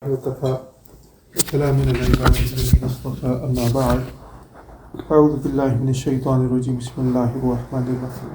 وكفى سلام على العباد الذين اصطفى أما بعد أعوذ بالله من الشيطان الرجيم بسم الله الرحمن الرحيم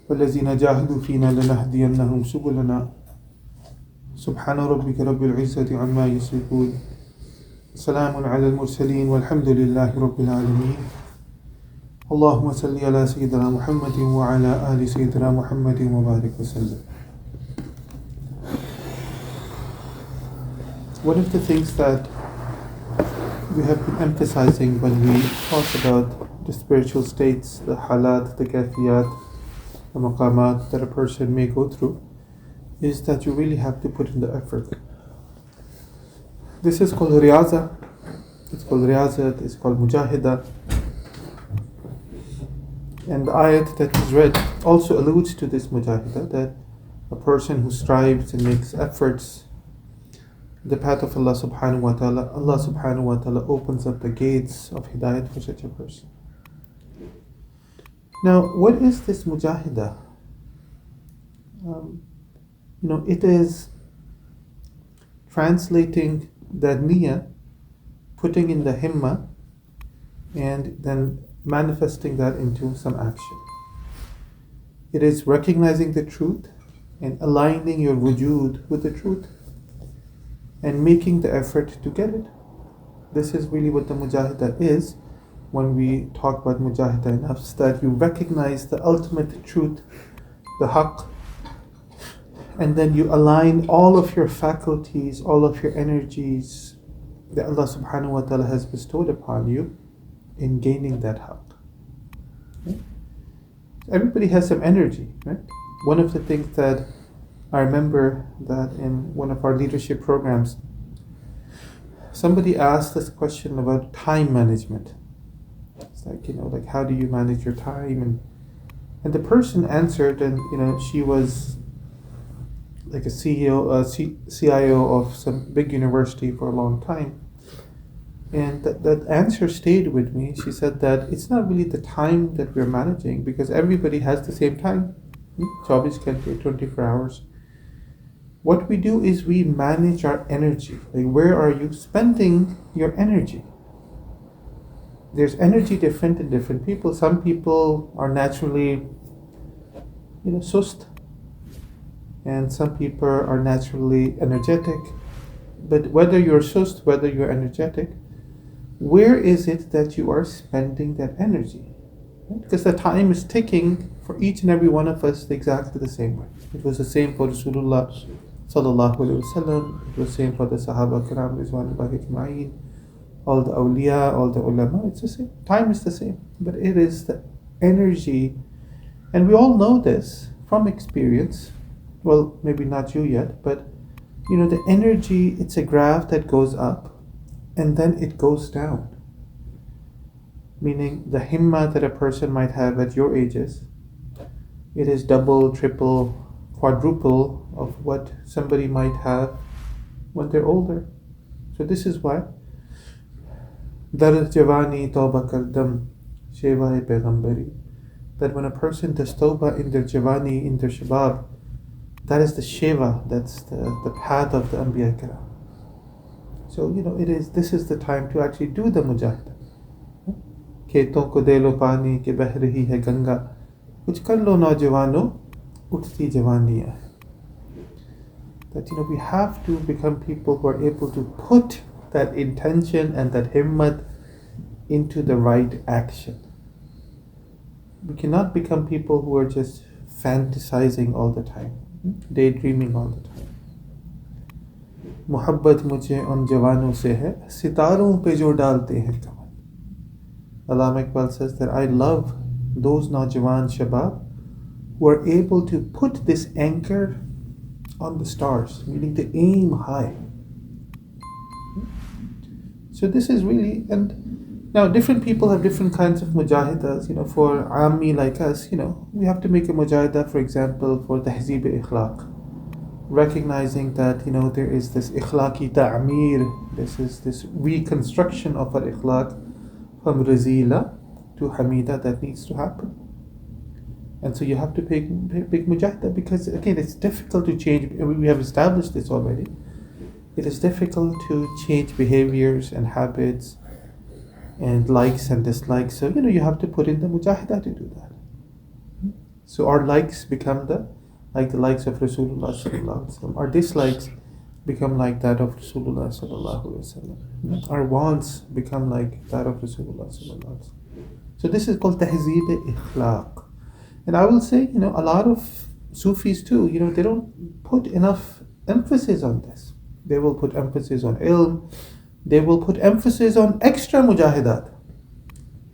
والذين جاهدوا فينا لنهدينهم سبلنا سبحان ربك رب العزة عما يصفون سلام على المرسلين والحمد لله رب العالمين اللهم صل على سيدنا محمد وعلى آل سيدنا محمد وبارك وسلم. One of the things that we have been emphasizing when we talk about the spiritual states, the halat, the kafiyat, the maqamat that a person may go through, is that you really have to put in the effort. This is called riyaza, it's called riyazat, it's called mujahida. And the ayat that is read also alludes to this mujahida, that a person who strives and makes efforts the path of Allah subhanahu wa ta'ala opens up the gates of hidayat for such a person. Now, what is this mujahida? It is translating the niyyah, putting in the himma, and then manifesting that into some action. It is recognizing the truth and aligning your wujud with the truth and making the effort to get it. This is really what the mujahida is when we talk about mujahida nafs, that you recognize the ultimate truth, the haqq, and then you align all of your faculties, all of your energies that Allah subhanahu wa ta'ala has bestowed upon you in gaining that haqq. Okay? Everybody has some energy, right? One of the things that I remember that in one of our leadership programs, somebody asked us a question about time management. It's like how do you manage your time? And the person answered, and she was like a CIO of some big university for a long time. And that answer stayed with me. She said that it's not really the time that we're managing, because everybody has the same time. Jobs can take 24 hours. What we do is we manage our energy. Like, where are you spending your energy? There's energy different in different people. Some people are naturally, sust, and some people are naturally energetic. But whether you're sust, whether you're energetic, where is it that you are spending that energy? Right? Because the time is ticking for each and every one of us exactly the same way. It was the same for Rasulullah sallallahu alaihi wasallam. It was the same for the Sahaba Kiram Rizwanullahi Ajma'in, all the awliya, all the ulama. It's the same. Time is the same, but it is the energy, and we all know this from experience. Well, maybe not you yet, but the energy. It's a graph that goes up, and then it goes down. Meaning the himma that a person might have at your ages, it is double, triple, quadruple of what somebody might have when they're older. So this is why Dar Javani Tawbah Kardam Sheva Pegambari, that when a person does tawbah in their Javani, in their Shabab, that is the Sheva, that's the path of the Anbiya Kiram. So this is the time to actually do the mujahida. खेतों को दे लो पानी के बह रही है गंगा, कुछ कर लो नौजवानों उठती जवानियाँ है. That we have to become people who are able to put that intention and that himmat into the right action. We cannot become people who are just fantasizing all the time, daydreaming all the time. मोहब्बत मुझे उन जवानों से है सितारों पे जो डालते हैं कमल. Allama Iqbal says that I love those Najwan Shabab who are able to put this anchor on the stars, meaning to aim high. So this is really, and now different people have different kinds of mujahidas. For Ammi like us, we have to make a mujahida, for example, for tahzeeb-e-ikhlaq. Recognizing that, there is this ikhlaqi ta'amir, this reconstruction of our ikhlaq, from razila to hamida, that needs to happen. And so you have to pick mujahida, because again, it's difficult to change. We have established this already. it is difficult to change behaviors and habits and likes and dislikes. So, you have to put in the mujahidah to do that. So our likes become the likes of Rasulullah sallallahu alaihi wasallam. Our dislikes become like that of Rasulullah sallallahu alaihi wasallam. Our wants become like that of Rasulullah sallallahu alaihi wasallam. So this is called tahzeeb-e-ikhlaq. And I will say, a lot of Sufis too, they don't put enough emphasis on this. They will put emphasis on ilm. They will put emphasis on extra mujahidat.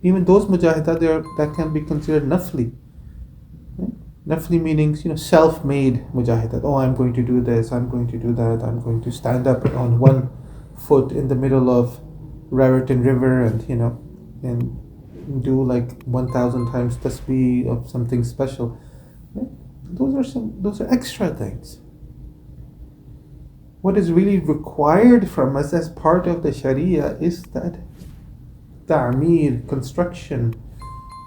Even those mujahidat that can be considered nafli. Nafli meaning, self-made mujahidat. Oh, I'm going to do this, I'm going to do that, I'm going to stand up on one foot in the middle of Raritan River and do like 1,000 times tasbih of something special. Those are extra things. What is really required from us as part of the Sharia is that ta'meer, construction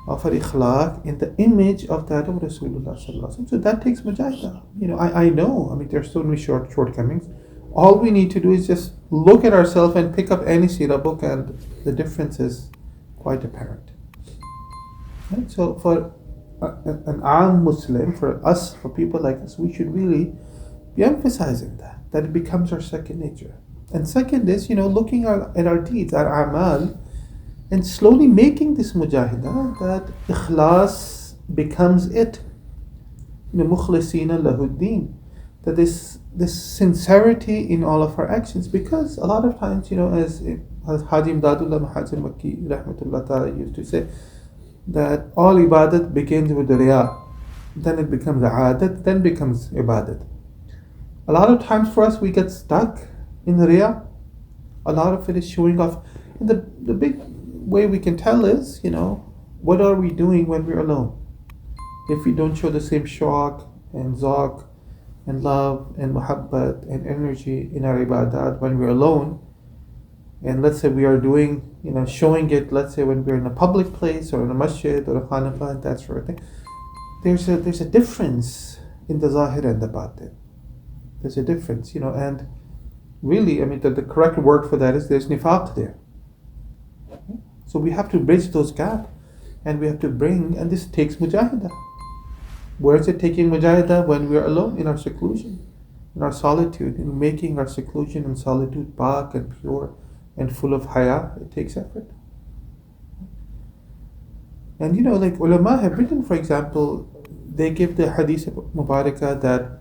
of our ikhlaq in the image of that of Rasulullah sallallahu alaihi wasallam. So that takes mujahidah. I know, there's so many shortcomings. All we need to do is just look at ourselves and pick up any seerah book, and the difference is quite apparent. Right? So for an aam Muslim, for us, for people like us, we should really be emphasizing that it becomes our second nature. And second is, looking at our deeds, our amal, and slowly making this mujahidah, that ikhlas becomes it. Mukhlisina lahuddin. That this sincerity in all of our actions, because a lot of times, as Haji Imdadullah Mahajir Makki rahmatullah ta'ala used to say, that all ibadat begins with the riya, then it becomes aadat, then becomes ibadat. A lot of times for us, we get stuck in the riya. A lot of it is showing off. And the big way we can tell is, what are we doing when we're alone? If we don't show the same shauq and zawq and love and muhabbat and energy in our ibadat when we're alone, and let's say we are doing, showing it, let's say when we're in a public place or in a masjid or a Khanqah and that sort of thing, there's a difference in the zahir and the batin. There's a difference, and really, the correct word for that is there's nifaq there. So we have to bridge those gaps, and we have to bring, and this takes mujahidah. Where is it taking mujahidah? When we are alone, in our seclusion, in our solitude, in making our seclusion and solitude pak and pure and full of haya. It takes effort. And like ulama have written, for example, they give the hadith mubarakah that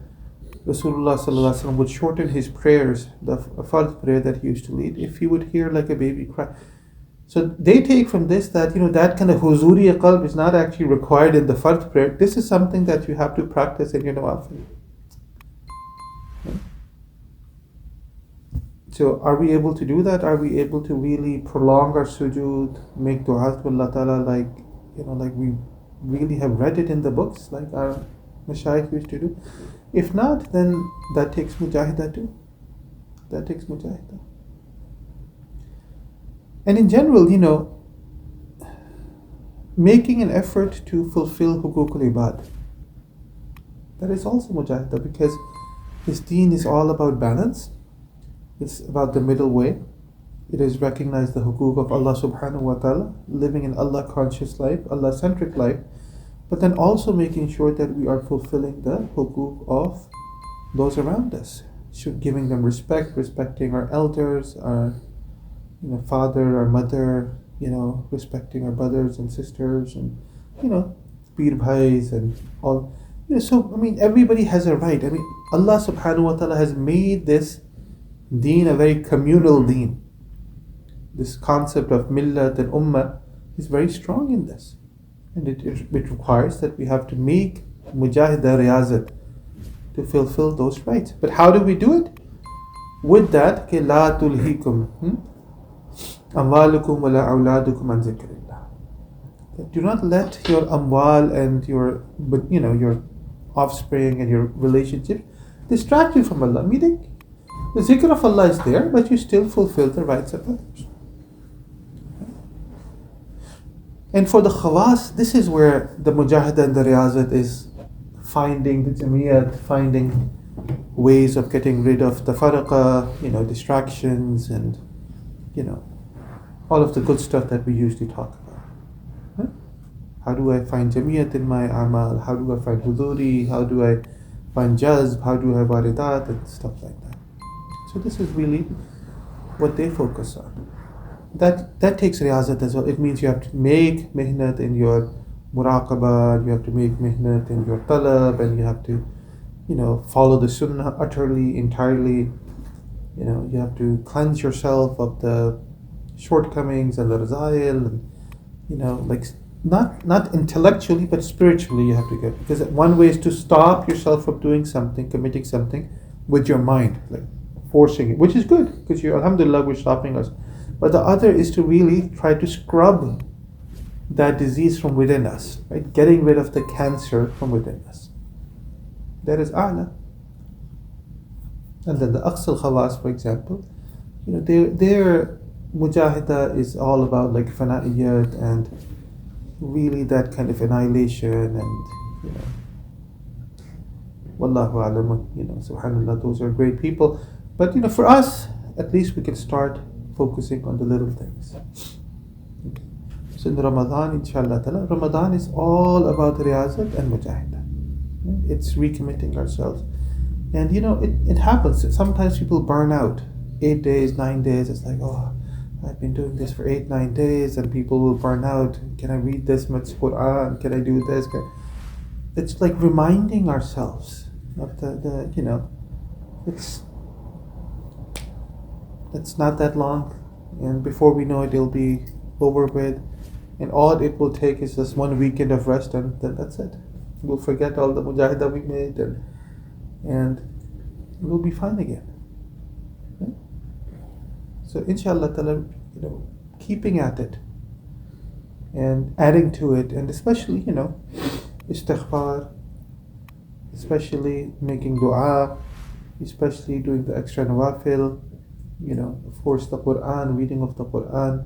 Rasulullah sallallahu alaihi wasallam would shorten his prayers, the fard prayer that he used to lead, if he would hear like a baby cry. So they take from this that that kind of huzuri qalb is not actually required in the fard prayer. This is something that you have to practice in your nawafil. So are we able to do that? Are we able to really prolong our sujood, make du'as to Allah Ta'ala like we really have read it in the books, like our Shaykh used to do? If not, then that takes mujahidah too. That takes mujahidah. And in general, making an effort to fulfill hukuk al-ibad, that is also mujahidah, because this deen is all about balance. It's about the middle way. It is recognize the hukuk of Allah subhanahu wa ta'ala, living an Allah conscious life, Allah centric life, but then also making sure that we are fulfilling the hukuk of those around us, giving them respect, respecting our elders, our father, our mother, respecting our brothers and sisters, and peer bhais and all. So everybody has a right. Allah subhanahu wa ta'ala has made this deen a very communal deen. This concept of millat and ummah is very strong in this, and it requires that we have to make mujahidah riyazat to fulfill those rights. But how do we do it? With that, la tulhikum amwalukum wala awladukum an zikrillah. Do not let your amwal and your offspring and your relationship distract you from Allah. Meaning, the zikr of Allah is there, but you still fulfill the rights of others. And for the khawas, this is where the mujahidah and the riyazat is finding the jamiyat, finding ways of getting rid of the faraqah, distractions, and all of the good stuff that we usually talk about. Huh? How do I find jamiyat in my amal? How do I find huduri? How do I find jazb? How do I waridat and stuff like that? So this is really what they focus on. That takes riyazat as well. It means you have to make mihnat in your muraqabah, you have to make mihnat in your talab, and you have to, follow the sunnah utterly, entirely. You have to cleanse yourself of the shortcomings and the razail, and like not intellectually but spiritually you have to get, because one way is to stop yourself from doing something, committing something with your mind, like forcing it, which is good because you, alhamdulillah, we're stopping us. But the other is to really try to scrub that disease from within us, right? Getting rid of the cancer from within us. That is a'la. And then the aqsal khawas, for example, their mujahida is all about like fana'iyat and really that kind of annihilation, and wallahu alam, subhanallah, those are great people. But for us, at least we can start focusing on the little things. Okay. So in Ramadan, inshallah ta'ala, Ramadan is all about riyazat and mujahida. It's recommitting ourselves. And it happens. Sometimes people burn out. 8 days, 9 days, it's like, oh, I've been doing this for 8, 9 days, and people will burn out. Can I read this much Quran? Can I do this? It's like reminding ourselves of it's not that long, and before we know it, it'll be over with, and all it will take is just 1 weekend of rest, and then that's it. We'll forget all the mujahidah we made, and we'll be fine again. Okay? So inshallah ta'ala, keeping at it and adding to it, and especially istighfar, especially making dua, especially doing the extra nawafil, of course the Quran, reading of the Quran,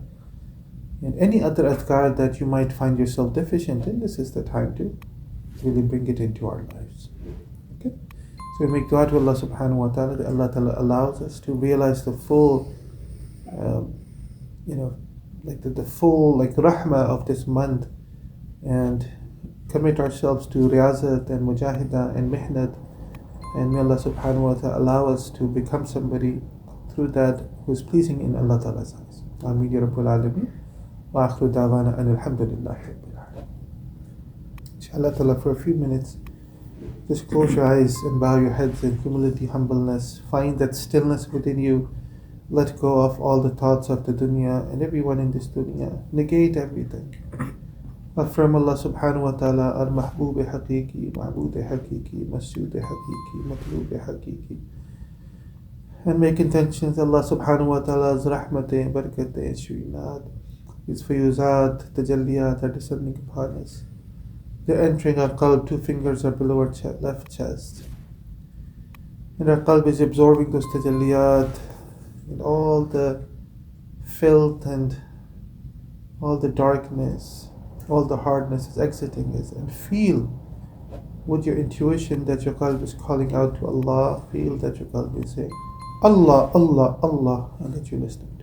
and any other adhkar that you might find yourself deficient in. This is the time to really bring it into our lives. Okay, so we make dua to Allah subhanahu wa ta'ala that Allah ta'ala allows us to realize the full like the full rahmah of this month, and commit ourselves to riyazat and mujahida and mihnat, and may Allah subhanahu wa ta'ala allow us to become somebody through that who is pleasing in Allah ta'ala's eyes. Ameen ya Rabbul Alameen. Wa akhiru da'wana an alhamdulillahi rabbil alamin. Inshallah ta'ala, for a few minutes, just close your eyes and bow your heads in humility, humbleness. Find that stillness within you. Let go of all the thoughts of the dunya and everyone in this dunya. Negate everything. Affirm Allah subhanahu wa ta'ala, al-mahbub haqiqi, ma'bud haqiqi, masjud haqiqi, matlub haqiqi. And make intentions Allah subhanahu wa ta'ala's rahmat, barakat, shuinat, His fayuzat, tajalliyat are descending upon us. They're entering our qalb. 2 fingers are below our left chest. And our qalb is absorbing those tajalliyat, and all the filth and all the darkness, all the hardness is exiting us. And feel with your intuition that your qalb is calling out to Allah. Feel that your qalb is saying, Allah, Allah, Allah, and that you're listening to it.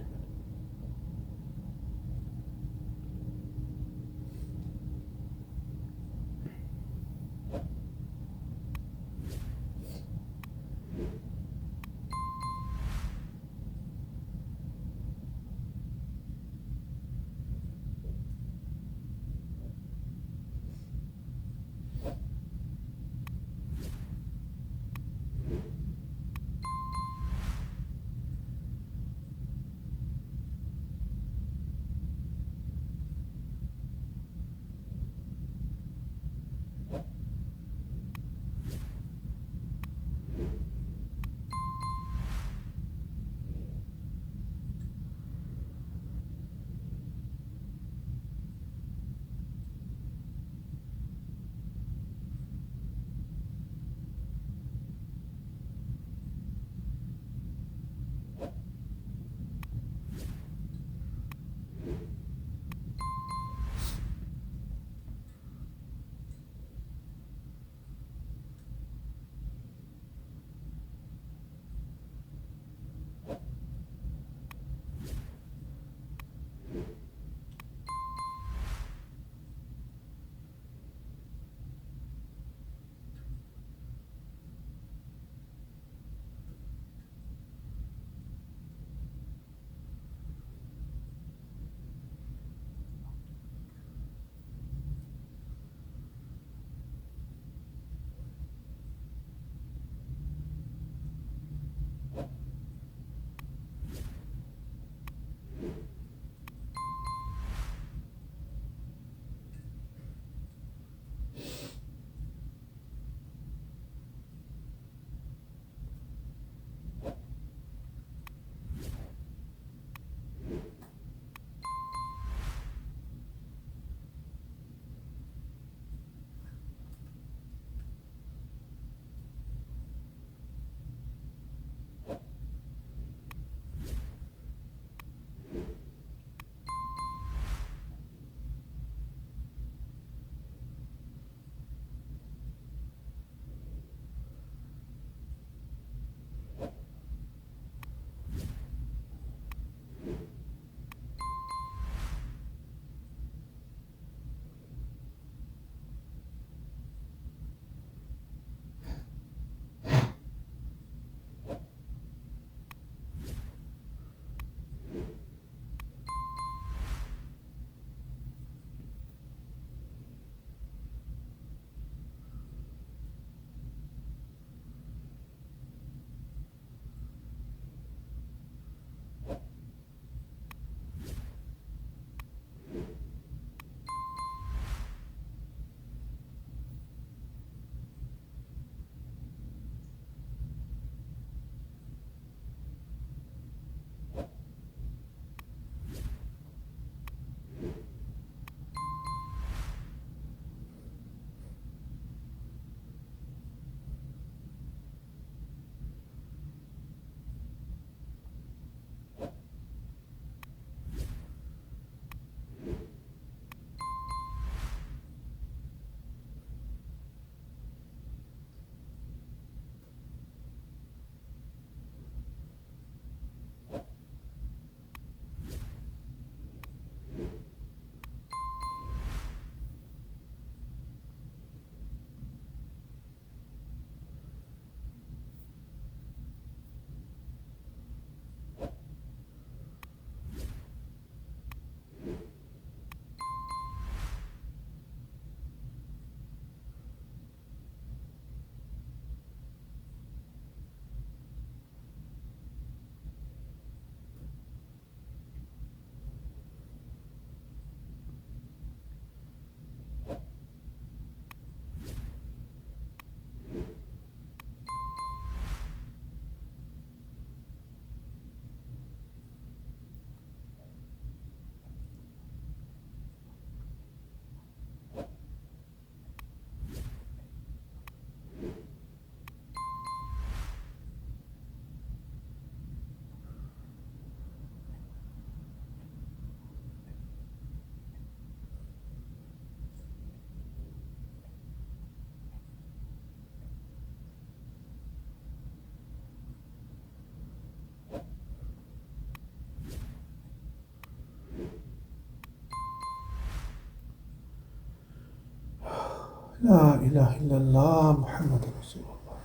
لا إله إلا الله محمد رسول الله.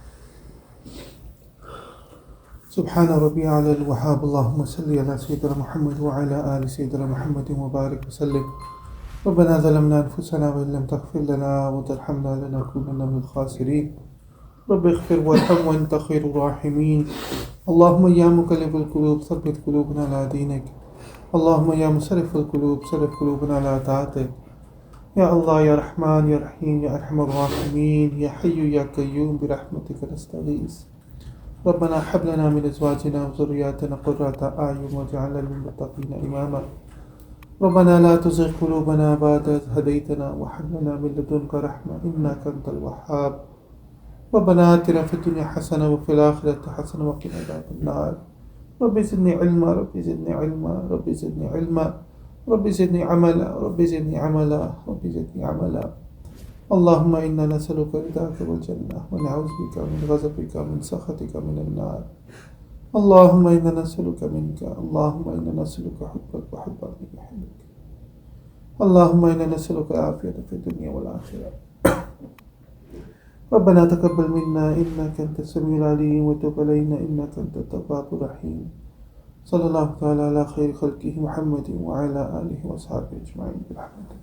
سبحان ربي على الوهاب. اللهم صل على سيدنا محمد وعلى آل سيدنا محمد وبارك وسلم. ربنا ظلمنا أنفسنا وإن لم تغفر لنا وترحمنا لنكونن من الخاسرين. رب اغفر وارحم وأنت خير الراحمين. اللهم يا مقلب القلوب ثبت قلوبنا على دينك. اللهم يا مصرف القلوب صرف قلوبنا على طاعتك. يا الله يا رحمن يا رحيم يا أرحم الراحمين يا حي يا قيوم برحمتك نستغيث. ربنا هب لنا من أزواجنا وذرياتنا قرة أعين واجعلنا للمتقين إماما. ربنا لا تزغ قلوبنا بعد إذ هديتنا وهب لنا من لدنك رحمة إنك أنت الوهاب. ربنا آتنا في الدنيا حسنة وفي الآخرة حسنة وقنا عذاب النار. رب زدني علما رب زدني علما رب زدني علما رب زدني عملا رب زدني عملا رب زدني عملا. اللهم إنا نسألك رضاك والجنة ونعوذ بك من غضبك ومن سخطك من النار. اللهم إنا نسألك منك. اللهم إنا نسألك حبك وحب من يحبك. اللهم إنا نسألك العافية في الدنيا والآخرة. ربنا تقبل منا إنك أنت السميع العليم وتب علينا إنك أنت التواب الرحيم. صلى الله تعالى على خير خلقه محمد وعلى آله وصحبه أجمعين برحمتك.